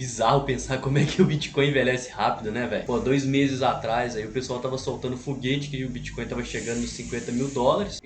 Bizarro pensar como é que o Bitcoin envelhece rápido, né, velho? Pô, 2 meses atrás aí o pessoal tava soltando foguete que o Bitcoin tava chegando nos US$ 50.000.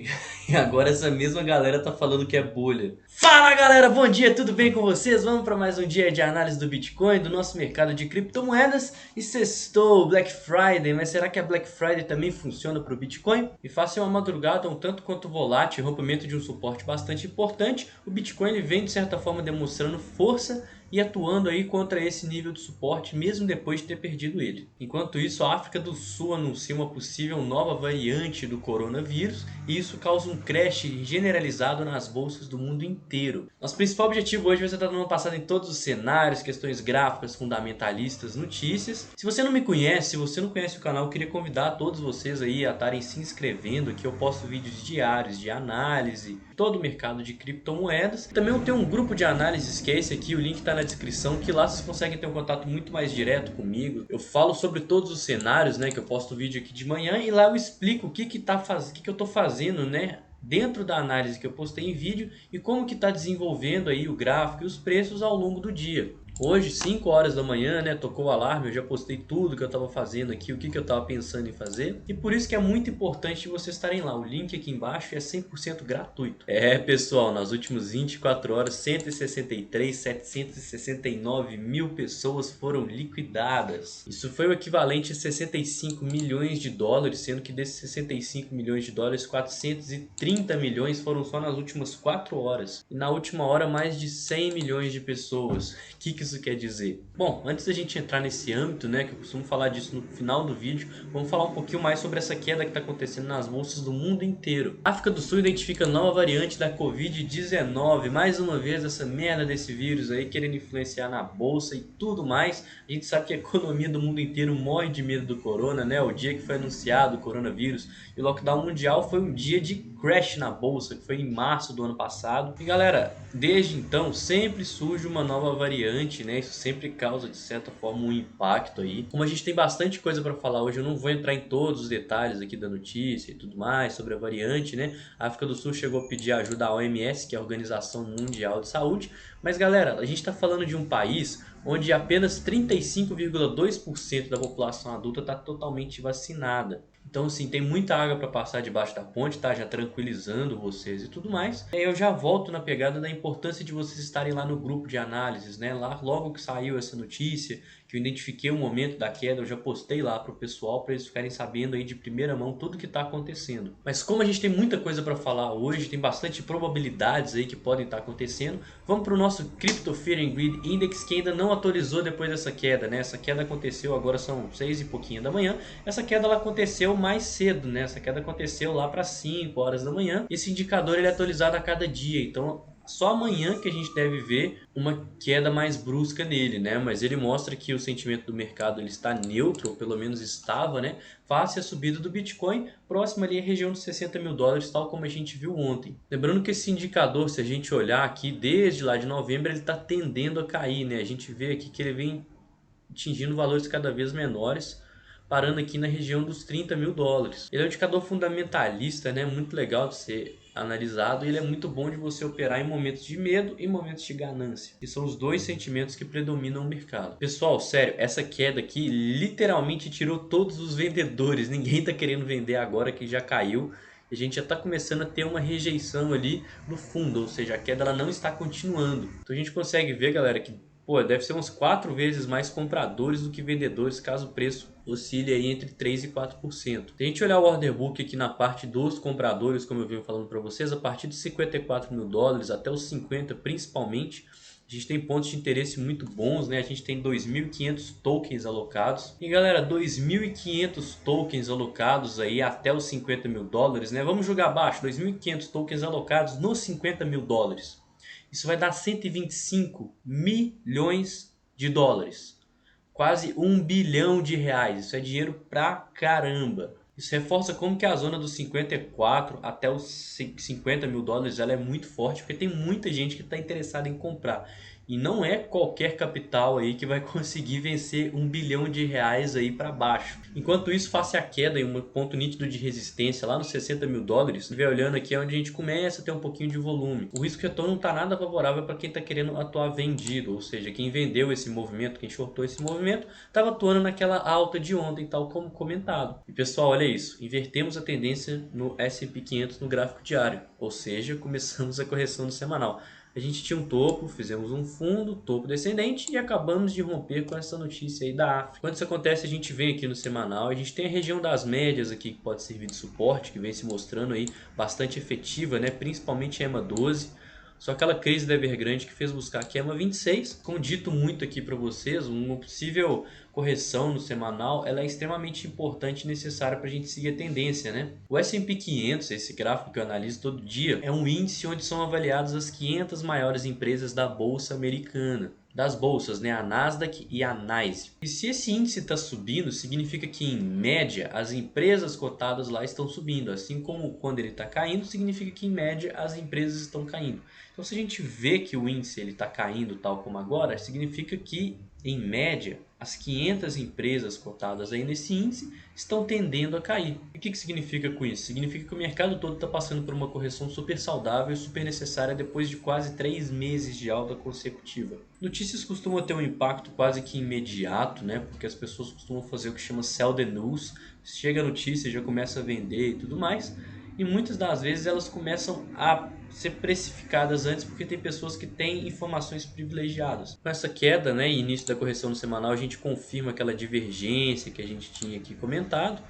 E agora essa mesma galera tá falando que é bolha. Fala galera, bom dia, tudo bem com vocês? Vamos para mais um dia de análise do Bitcoin, do nosso mercado de criptomoedas. E sextou, Black Friday, mas será que a Black Friday também funciona para o Bitcoin? E face a uma madrugada um tanto quanto volátil e rompimento de um suporte bastante importante, o Bitcoin ele vem de certa forma demonstrando força e atuando aí contra esse nível de suporte mesmo depois de ter perdido ele. Enquanto isso, a África do Sul anuncia uma possível nova variante do coronavírus e isso causa um crash generalizado nas bolsas do mundo inteiro. Nosso principal objetivo hoje vai ser estar dando uma passada em todos os cenários, questões gráficas, fundamentalistas, notícias. Se você não me conhece, se você não conhece o canal, eu queria convidar todos vocês aí a estarem se inscrevendo, que eu posto vídeos diários de análise, todo o mercado de criptomoedas. Também eu tenho um grupo de análises que é esse aqui, o link está na descrição, que lá vocês conseguem ter um contato muito mais direto comigo. Eu falo sobre todos os cenários, né, que eu posto vídeo aqui de manhã e lá eu explico o que eu tô fazendo, né, dentro da análise que eu postei em vídeo e como que está desenvolvendo aí o gráfico e os preços ao longo do dia. Hoje, 5 horas da manhã, né, tocou o alarme, eu já postei tudo que eu estava fazendo aqui, o que eu estava pensando em fazer. E por isso que é muito importante vocês estarem lá. O link aqui embaixo é 100% gratuito. É, pessoal, nas últimas 24 horas, 769 mil pessoas foram liquidadas. Isso foi o equivalente a 65 milhões de dólares, sendo que desses 65 milhões de dólares, 430 milhões foram só nas últimas 4 horas. E na última hora, mais de 100 milhões de pessoas. O que isso quer dizer? Bom, antes da gente entrar nesse âmbito, né, que eu costumo falar disso no final do vídeo, vamos falar um pouquinho mais sobre essa queda que está acontecendo nas bolsas do mundo inteiro. A África do Sul identifica nova variante da Covid-19, mais uma vez essa merda desse vírus aí querendo influenciar na bolsa e tudo mais. A gente sabe que a economia do mundo inteiro morre de medo do corona, né? O dia que foi anunciado o coronavírus e o lockdown mundial foi um dia de crash na bolsa, que foi em março do ano passado. E galera, desde então sempre surge uma nova variante, né? Isso sempre causa de certa forma um impacto aí. Como a gente tem bastante coisa para falar hoje, eu não vou entrar em todos os detalhes aqui da notícia e tudo mais sobre a variante, né? A África do Sul chegou a pedir ajuda à OMS, que é a Organização Mundial de Saúde. Mas galera, a gente está falando de um país onde apenas 35,2% da população adulta está totalmente vacinada. Então, assim, tem muita água para passar debaixo da ponte, tá? Já tranquilizando vocês e tudo mais. E aí eu já volto na pegada da importância de vocês estarem lá no grupo de análises, né? Lá, logo que saiu essa notícia, que eu identifiquei o momento da queda, eu já postei lá pro pessoal para eles ficarem sabendo aí de primeira mão tudo que está acontecendo. Mas como a gente tem muita coisa para falar hoje, tem bastante probabilidades aí que podem estar acontecendo, vamos pro nosso Crypto Fear and Greed Index, que ainda não atualizou depois dessa queda, né? Essa queda aconteceu, agora são 6 e pouquinho da manhã. Essa queda ela aconteceu mais cedo, né? Essa queda aconteceu lá para 5 horas da manhã. Esse indicador ele é atualizado a cada dia, então só amanhã que a gente deve ver uma queda mais brusca nele, né? Mas ele mostra que o sentimento do mercado ele está neutro, ou pelo menos estava, né? Face à subida do Bitcoin, próximo ali à região dos 60 mil dólares, tal como a gente viu ontem. Lembrando que esse indicador, se a gente olhar aqui desde lá de novembro, ele está tendendo a cair, né? A gente vê aqui que ele vem atingindo valores cada vez menores, parando aqui na região dos 30 mil dólares. Ele é um indicador fundamentalista, né? Muito legal de ser analisado e ele é muito bom de você operar em momentos de medo e momentos de ganância, que são os dois sentimentos que predominam no mercado. Pessoal, sério, essa queda aqui literalmente tirou todos os vendedores, ninguém tá querendo vender agora que já caiu. A gente já está começando a ter uma rejeição ali no fundo, ou seja, a queda ela não está continuando. Então a gente consegue ver, galera, que pô, deve ser uns 4 vezes mais compradores do que vendedores, caso o preço oscile aí entre 3 e 4%. Se a gente olhar o order book aqui na parte dos compradores, como eu venho falando para vocês, a partir de 54 mil dólares até os 50 principalmente, a gente tem pontos de interesse muito bons, né? A gente tem 2.500 tokens alocados. E galera, 2.500 tokens alocados aí até os 50 mil dólares, né? Vamos jogar abaixo, 2.500 tokens alocados nos 50 mil dólares. Isso vai dar 125 milhões de dólares. Quase 1 bilhão de reais. Isso é dinheiro pra caramba. Isso reforça como que a zona dos 54 até os 50 mil dólares ela é muito forte, porque tem muita gente que está interessada em comprar. E não é qualquer capital aí que vai conseguir vencer R$ 1 bilhão aí para baixo. Enquanto isso, face à queda em um ponto nítido de resistência lá nos 60 mil dólares, você vê olhando aqui é onde a gente começa a ter um pouquinho de volume. O risco retorno não está nada favorável para quem está querendo atuar vendido, ou seja, quem vendeu esse movimento, quem shortou esse movimento, estava atuando naquela alta de ontem, tal como comentado. E pessoal, olha isso, invertemos a tendência no S&P 500 no gráfico diário, ou seja, começamos a correção no semanal. A gente tinha um topo, fizemos um fundo, topo descendente e acabamos de romper com essa notícia aí da África. Quando isso acontece, a gente vem aqui no semanal, a gente tem a região das médias aqui que pode servir de suporte, que vem se mostrando aí bastante efetiva, né? Principalmente a EMA 12. Só aquela crise da Evergrande que fez buscar aqui a EMA 26. Como dito muito aqui para vocês, uma possível correção no semanal ela é extremamente importante e necessária para a gente seguir a tendência, né? O S&P 500, esse gráfico que eu analiso todo dia, é um índice onde são avaliadas as 500 maiores empresas da Bolsa Americana. Das bolsas, né? A Nasdaq e a NYSE. E se esse índice está subindo, significa que em média as empresas cotadas lá estão subindo, assim como quando ele está caindo, significa que em média as empresas estão caindo. Então se a gente vê que o índice está caindo tal como agora, significa que em média as 500 empresas cotadas aí nesse índice estão tendendo a cair. E o que significa com isso? Significa que o mercado todo está passando por uma correção super saudável e super necessária depois de quase 3 meses de alta consecutiva. Notícias costumam ter um impacto quase que imediato, né? Porque as pessoas costumam fazer o que chama sell the news. Chega a notícia, já começa a vender e tudo mais. E muitas das vezes elas começam a ser precificadas antes porque tem pessoas que têm informações privilegiadas. Com essa queda, né, e início da correção no semanal, a gente confirma aquela divergência que a gente tinha aqui comentado,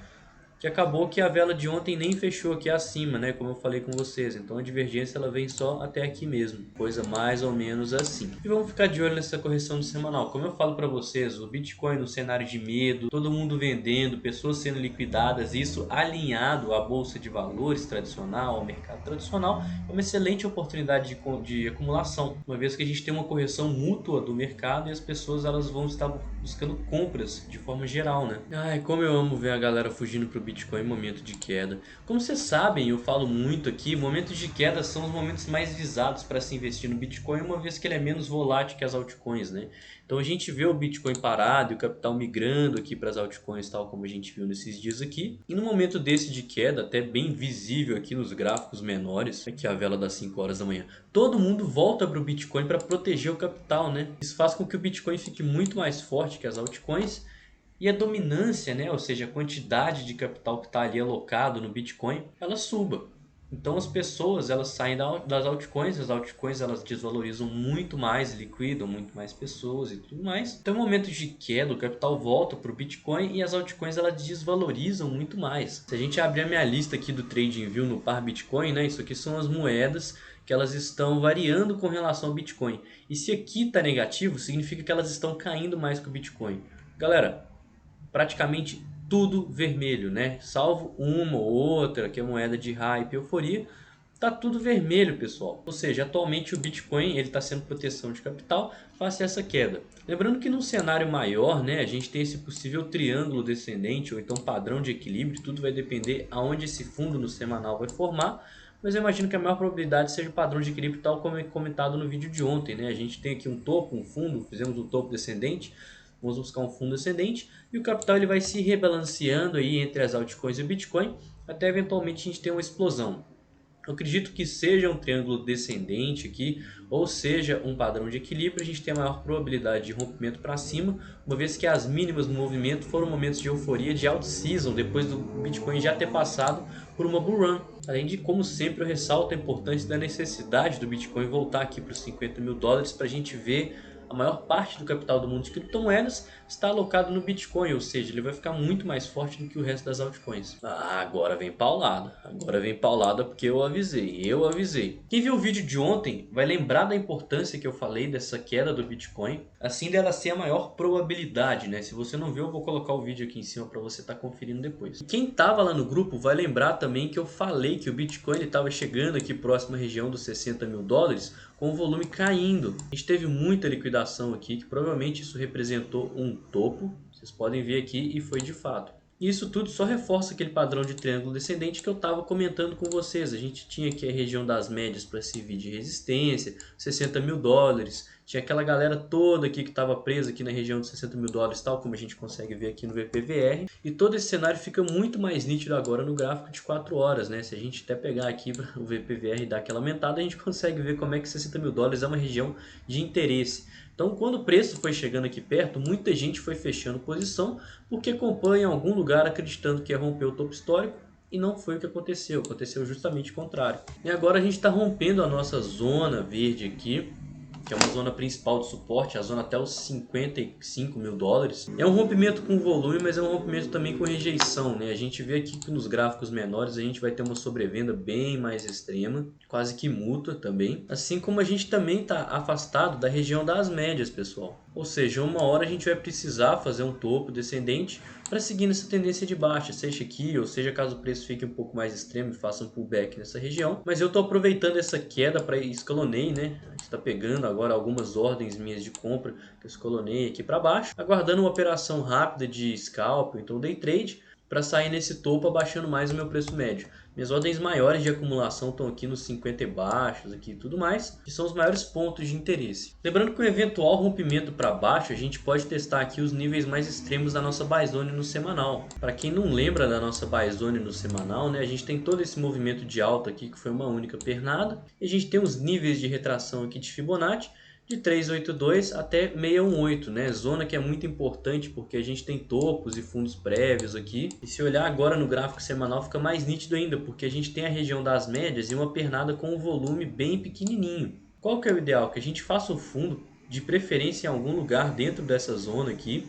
que acabou que a vela de ontem nem fechou aqui acima, né, como eu falei com vocês. Então a divergência ela vem só até aqui mesmo, coisa mais ou menos assim. E vamos ficar de olho nessa correção do semanal. Como eu falo para vocês, o Bitcoin no cenário de medo, todo mundo vendendo, pessoas sendo liquidadas, isso alinhado à bolsa de valores tradicional, ao mercado tradicional, é uma excelente oportunidade de acumulação, uma vez que a gente tem uma correção mútua do mercado e as pessoas elas vão estar buscando compras de forma geral, né? Ai, como eu amo ver a galera fugindo pro Bitcoin em momento de queda. Como vocês sabem, eu falo muito aqui, momentos de queda são os momentos mais visados para se investir no Bitcoin, uma vez que ele é menos volátil que as altcoins, né? Então a gente vê o Bitcoin parado e o capital migrando aqui para as altcoins, tal como a gente viu nesses dias aqui. E no momento desse de queda, até bem visível aqui nos gráficos menores, aqui a vela das 5 horas da manhã, todo mundo volta para o Bitcoin para proteger o capital, né? Isso faz com que o Bitcoin fique muito mais forte que as altcoins. E a dominância, né, ou seja, a quantidade de capital que está ali alocado no Bitcoin, ela suba. Então as pessoas elas saem das altcoins, as altcoins elas desvalorizam muito mais, liquidam muito mais pessoas e tudo mais. Então em momentos de queda o capital volta para o Bitcoin e as altcoins elas desvalorizam muito mais. Se a gente abrir a minha lista aqui do TradingView no par Bitcoin, né, isso aqui são as moedas que elas estão variando com relação ao Bitcoin. E se aqui está negativo, significa que elas estão caindo mais que o Bitcoin. Galera, praticamente tudo vermelho, né? Salvo uma ou outra que é moeda de hype e euforia, tá tudo vermelho, pessoal. Ou seja, atualmente o Bitcoin ele está sendo proteção de capital face a essa queda. Lembrando que num cenário maior, né, a gente tem esse possível triângulo descendente ou então padrão de equilíbrio. Tudo vai depender aonde esse fundo no semanal vai formar. Mas eu imagino que a maior probabilidade seja o padrão de equilíbrio tal como é comentado no vídeo de ontem, né? A gente tem aqui um topo, um fundo, fizemos um topo descendente. Vamos buscar um fundo ascendente e o capital ele vai se rebalanceando aí entre as altcoins e o Bitcoin até eventualmente a gente ter uma explosão. Eu acredito que seja um triângulo descendente aqui, ou seja um padrão de equilíbrio, a gente tem a maior probabilidade de rompimento para cima, uma vez que as mínimas no movimento foram momentos de euforia de out-season, depois do Bitcoin já ter passado por uma bull run. Além de, como sempre, eu ressalto a importância da necessidade do Bitcoin voltar aqui para os 50 mil dólares para a gente ver a maior parte do capital do mundo de criptomoedas está alocado no Bitcoin, ou seja, ele vai ficar muito mais forte do que o resto das altcoins. Ah, agora vem paulada porque eu avisei. Quem viu o vídeo de ontem vai lembrar da importância que eu falei dessa queda do Bitcoin, assim dela ser a maior probabilidade, né? Se você não viu, eu vou colocar o vídeo aqui em cima para você estar conferindo depois. E quem estava lá no grupo vai lembrar também que eu falei que o Bitcoin estava chegando aqui próximo à região dos 60 mil dólares, com o volume caindo. A gente teve muita liquidação aqui, que provavelmente isso representou um topo, vocês podem ver aqui, e foi de fato. E isso tudo só reforça aquele padrão de triângulo descendente que eu estava comentando com vocês. A gente tinha aqui a região das médias para servir de resistência, 60 mil dólares, tinha aquela galera toda aqui que estava presa aqui na região de 60 mil dólares, tal como a gente consegue ver aqui no VPVR. E todo esse cenário fica muito mais nítido agora no gráfico de 4 horas, né? Se a gente até pegar aqui o VPVR e dar aquela aumentada, a gente consegue ver como é que 60 mil dólares é uma região de interesse. Então, quando o preço foi chegando aqui perto, muita gente foi fechando posição porque acompanha em algum lugar acreditando que ia romper o topo histórico. E não foi o que aconteceu, aconteceu justamente o contrário. E agora a gente está rompendo a nossa zona verde aqui, que é uma zona principal de suporte, a zona até os 55 mil dólares. É um rompimento com volume, mas é um rompimento também com rejeição, né? A gente vê aqui que nos gráficos menores a gente vai ter uma sobrevenda bem mais extrema, quase que mútua também. Assim como a gente também está afastado da região das médias, pessoal. Ou seja, uma hora a gente vai precisar fazer um topo descendente para seguir nessa tendência de baixa, seja aqui ou seja caso o preço fique um pouco mais extremo e faça um pullback nessa região. Mas eu estou aproveitando essa queda para escalonei, né? A gente está pegando agora algumas ordens minhas de compra que eu escalonei aqui para baixo, aguardando uma operação rápida de scalp, então day trade, para sair nesse topo abaixando mais o meu preço médio. Minhas ordens maiores de acumulação estão aqui nos 50 e baixos aqui e tudo mais, que são os maiores pontos de interesse. Lembrando que o eventual rompimento para baixo, a gente pode testar aqui os níveis mais extremos da nossa buy zone no semanal. Para quem não lembra da nossa buy zone no semanal, né, a gente tem todo esse movimento de alta aqui que foi uma única pernada, e a gente tem os níveis de retração aqui de Fibonacci, de 382 até 618, né? Zona que é muito importante porque a gente tem topos e fundos prévios aqui. E se olhar agora no gráfico semanal fica mais nítido ainda, porque a gente tem a região das médias e uma pernada com um volume bem pequenininho. Qual que é o ideal? Que a gente faça o fundo, de preferência em algum lugar dentro dessa zona aqui,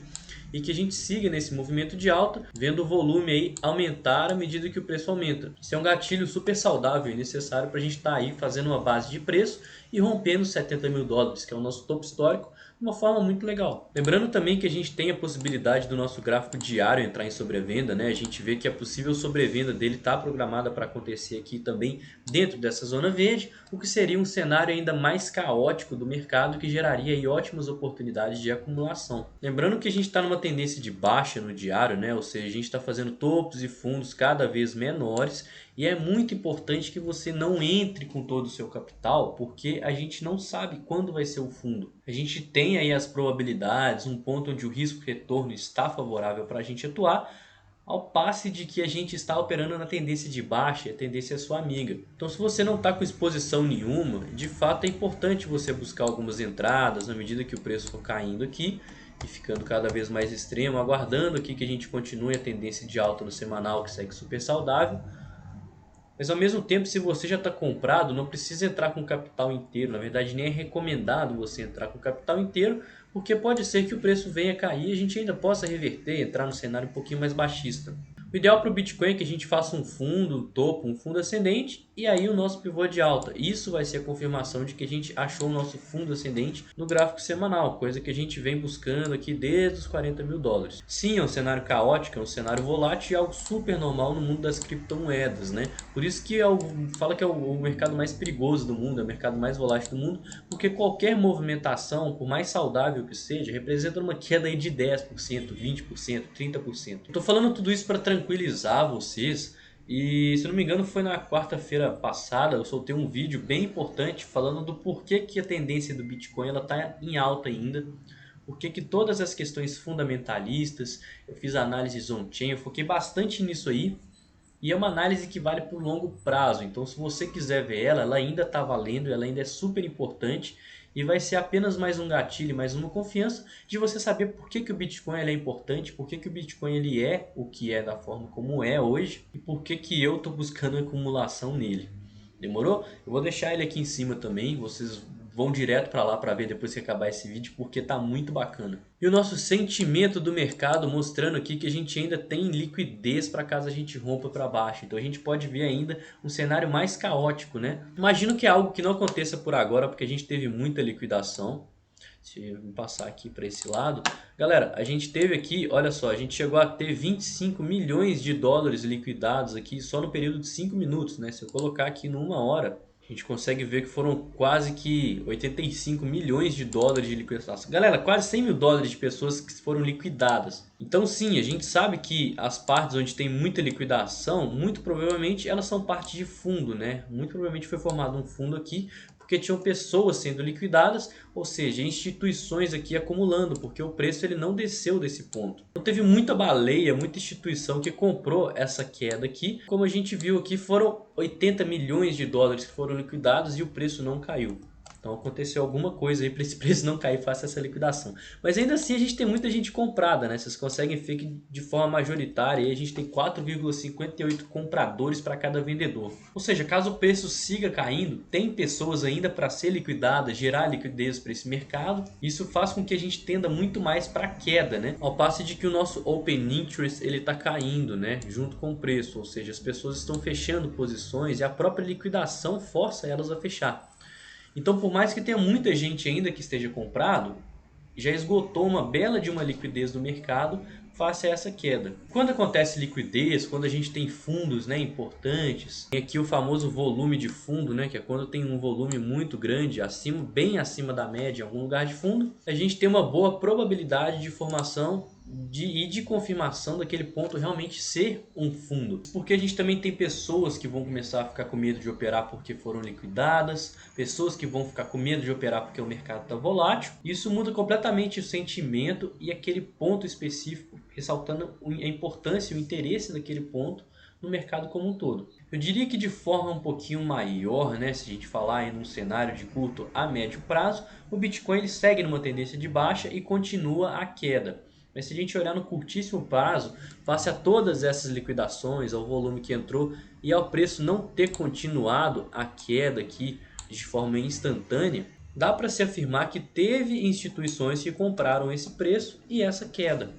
e que a gente siga nesse movimento de alta, vendo o volume aí aumentar à medida que o preço aumenta. Isso é um gatilho super saudável e necessário para a gente estar aí fazendo uma base de preço e rompendo os 70 mil dólares, que é o nosso topo histórico, de uma forma muito legal. Lembrando também que a gente tem a possibilidade do nosso gráfico diário entrar em sobrevenda, né? A gente vê que a possível sobrevenda dele está programada para acontecer aqui também dentro dessa zona verde, o que seria um cenário ainda mais caótico do mercado que geraria aí ótimas oportunidades de acumulação. Lembrando que a gente está numa tendência de baixa no diário, né? Ou seja, a gente está fazendo topos e fundos cada vez menores e é muito importante que você não entre com todo o seu capital, porque a gente não sabe quando vai ser o fundo. A gente tem aí as probabilidades, um ponto onde o risco-retorno está favorável para a gente atuar, ao passe de que a gente está operando na tendência de baixa e a tendência é sua amiga. Então se você não está com exposição nenhuma, de fato é importante você buscar algumas entradas na medida que o preço for caindo aqui e ficando cada vez mais extremo, aguardando aqui que a gente continue a tendência de alta no semanal que segue super saudável. Mas ao mesmo tempo, se você já está comprado, não precisa entrar com o capital inteiro. Na verdade, nem é recomendado você entrar com o capital inteiro, porque pode ser que o preço venha a cair e a gente ainda possa reverter, entrar no cenário um pouquinho mais baixista. O ideal para o Bitcoin é que a gente faça um fundo, um topo, um fundo ascendente e aí o nosso pivô de alta. Isso vai ser a confirmação de que a gente achou o nosso fundo ascendente no gráfico semanal, coisa que a gente vem buscando aqui desde os 40 mil dólares. Sim, é um cenário caótico, é um cenário volátil e é algo super normal no mundo das criptomoedas, né? Por isso que fala que é o mercado mais perigoso do mundo, é o mercado mais volátil do mundo, porque qualquer movimentação, por mais saudável que seja, representa uma queda aí de 10%, 20%, 30%. Estou falando tudo isso para tranquilizar vocês. E se não me engano foi na quarta-feira passada eu soltei um vídeo bem importante falando do porquê que a tendência do Bitcoin está em alta ainda. Porque que todas as questões fundamentalistas, eu fiz análises on-chain, eu foquei bastante nisso aí. E é uma análise que vale por longo prazo, então se você quiser ver ela ainda está valendo, ela ainda é super importante. E vai ser apenas mais um gatilho, mais uma confiança de você saber por que o Bitcoin é importante, por que o Bitcoin ele é o que é da forma como é hoje e por que eu estou buscando acumulação nele. Demorou? Eu vou deixar ele aqui em cima também, vocês vão direto para lá para ver depois que acabar esse vídeo, porque tá muito bacana. E o nosso sentimento do mercado mostrando aqui que a gente ainda tem liquidez para caso a gente rompa para baixo. Então a gente pode ver ainda um cenário mais caótico, né? Imagino que é algo que não aconteça por agora, porque a gente teve muita liquidação. Se eu passar aqui para esse lado, galera, a gente teve aqui, olha só, a gente chegou a ter 25 milhões de dólares liquidados aqui só no período de 5 minutos, né? Se eu colocar aqui numa hora, a gente consegue ver que foram quase que 85 milhões de dólares de liquidação. Galera, quase 100 mil dólares de pessoas que foram liquidadas. Então sim, a gente sabe que as partes onde tem muita liquidação, muito provavelmente elas são parte de fundo, né? Muito provavelmente foi formado um fundo aqui, Porque tinham pessoas sendo liquidadas, ou seja, instituições aqui acumulando, porque o preço ele não desceu desse ponto. Então teve muita baleia, muita instituição que comprou essa queda aqui. Como a gente viu aqui, foram 80 milhões de dólares que foram liquidados e o preço não caiu. Então aconteceu alguma coisa aí para esse preço não cair, faça essa liquidação. Mas ainda assim a gente tem muita gente comprada, né? Vocês conseguem ver que de forma majoritária aí a gente tem 4,58 compradores para cada vendedor. Ou seja, caso o preço siga caindo, tem pessoas ainda para ser liquidadas, gerar liquidez para esse mercado. Isso faz com que a gente tenda muito mais para queda, né? Ao passo de que o nosso Open Interest ele está caindo, né? Junto com o preço, ou seja, as pessoas estão fechando posições e a própria liquidação força elas a fechar. Então, por mais que tenha muita gente ainda que esteja comprado, já esgotou uma bela de uma liquidez do mercado face a essa queda. Quando acontece liquidez, quando a gente tem fundos, né, importantes, tem aqui o famoso volume de fundo, né, que é quando tem um volume muito grande, bem acima da média em algum lugar de fundo, a gente tem uma boa probabilidade de formação e de confirmação daquele ponto realmente ser um fundo. Porque a gente também tem pessoas que vão começar a ficar com medo de operar porque foram liquidadas, pessoas que vão ficar com medo de operar porque o mercado está volátil. Isso muda completamente o sentimento e aquele ponto específico, ressaltando a importância e o interesse daquele ponto no mercado como um todo. Eu diria que de forma um pouquinho maior, né, se a gente falar em um cenário de curto a médio prazo, o Bitcoin ele segue numa tendência de baixa e continua a queda. Mas se a gente olhar no curtíssimo prazo, face a todas essas liquidações, ao volume que entrou e ao preço não ter continuado a queda aqui de forma instantânea, dá para se afirmar que teve instituições que compraram esse preço e essa queda.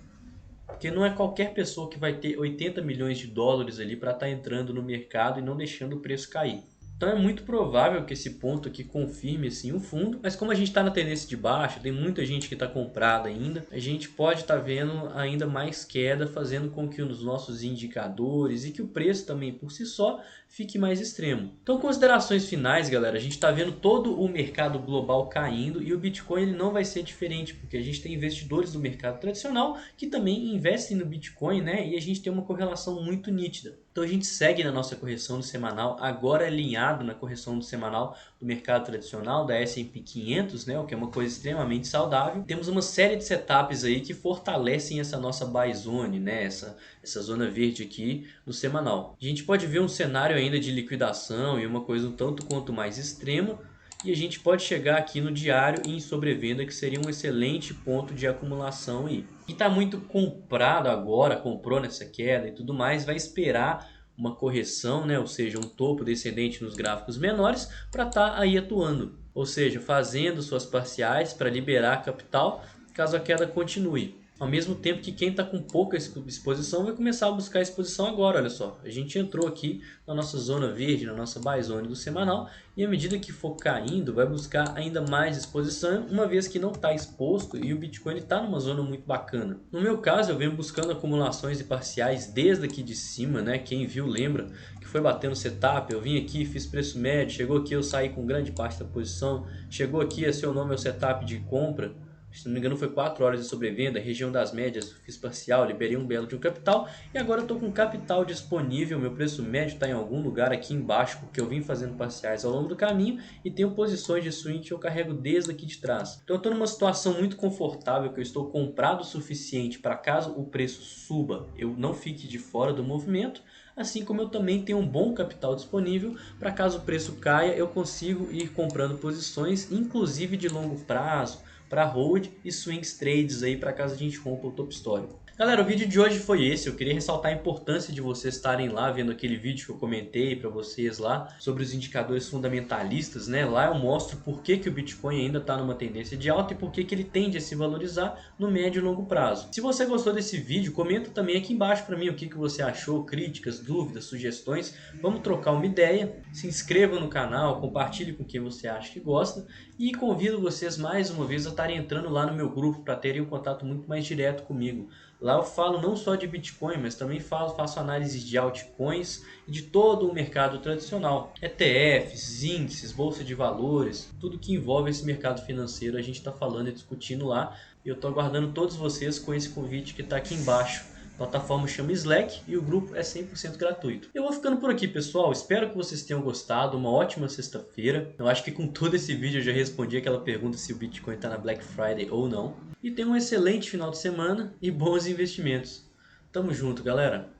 Porque não é qualquer pessoa que vai ter 80 milhões de dólares ali para estar entrando no mercado e não deixando o preço cair. Então é muito provável que esse ponto aqui confirme assim o fundo, mas como a gente está na tendência de baixa, tem muita gente que está comprada ainda, a gente pode estar vendo ainda mais queda, fazendo com que os nossos indicadores e que o preço também por si só fique mais extremo. Então, considerações finais, galera, a gente está vendo todo o mercado global caindo e o Bitcoin ele não vai ser diferente, porque a gente tem investidores do mercado tradicional que também investem no Bitcoin, né? E a gente tem uma correlação muito nítida. Então a gente segue na nossa correção do semanal, agora alinhado na correção do semanal do mercado tradicional, da S&P 500, né, o que é uma coisa extremamente saudável. Temos uma série de setups aí que fortalecem essa nossa buy zone, né, essa zona verde aqui no semanal. A gente pode ver um cenário ainda de liquidação e uma coisa um tanto quanto mais extrema, e a gente pode chegar aqui no diário e em sobrevenda, que seria um excelente ponto de acumulação aí. Quem está muito comprado agora, comprou nessa queda e tudo mais, vai esperar uma correção, né? Ou seja, um topo descendente nos gráficos menores para estar aí atuando. Ou seja, fazendo suas parciais para liberar capital caso a queda continue. Ao mesmo tempo que quem está com pouca exposição vai começar a buscar exposição agora, olha só. A gente entrou aqui na nossa zona verde, na nossa buy zone do semanal, e à medida que for caindo, vai buscar ainda mais exposição, uma vez que não está exposto e o Bitcoin está numa zona muito bacana. No meu caso, eu venho buscando acumulações e parciais desde aqui de cima, né? Quem viu lembra que foi batendo setup, eu vim aqui, fiz preço médio, chegou aqui, eu saí com grande parte da posição, chegou aqui, acionou meu setup de compra. Se não me engano foi 4 horas de sobrevenda, região das médias, fiz parcial, liberei um belo de um capital e agora eu estou com capital disponível, meu preço médio está em algum lugar aqui embaixo, porque eu vim fazendo parciais ao longo do caminho e tenho posições de swing que eu carrego desde aqui de trás. Então eu estou numa situação muito confortável, que eu estou comprado o suficiente para caso o preço suba, eu não fique de fora do movimento, assim como eu também tenho um bom capital disponível para caso o preço caia, eu consigo ir comprando posições, inclusive de longo prazo, para hold e swings trades aí para caso a gente rompa o topo histórico. Galera, o vídeo de hoje foi esse. Eu queria ressaltar a importância de vocês estarem lá vendo aquele vídeo que eu comentei para vocês lá sobre os indicadores fundamentalistas, né? Lá eu mostro por que o Bitcoin ainda está numa tendência de alta e por que ele tende a se valorizar no médio e longo prazo. Se você gostou desse vídeo, comenta também aqui embaixo para mim o que você achou, críticas, dúvidas, sugestões. Vamos trocar uma ideia. Se inscreva no canal, compartilhe com quem você acha que gosta e convido vocês mais uma vez a estarem entrando lá no meu grupo para terem um contato muito mais direto comigo. Lá eu falo não só de Bitcoin, mas também faço análise de altcoins e de todo o mercado tradicional. ETFs, índices, bolsa de valores, tudo que envolve esse mercado financeiro a gente está falando e discutindo lá. E eu estou aguardando todos vocês com esse convite que está aqui embaixo A plataforma chama Slack e o grupo é 100% gratuito. Eu vou ficando por aqui, pessoal. Espero que vocês tenham gostado. Uma ótima sexta-feira. Eu acho que com todo esse vídeo eu já respondi aquela pergunta se o Bitcoin está na Black Friday ou não. E tenham um excelente final de semana e bons investimentos. Tamo junto, galera!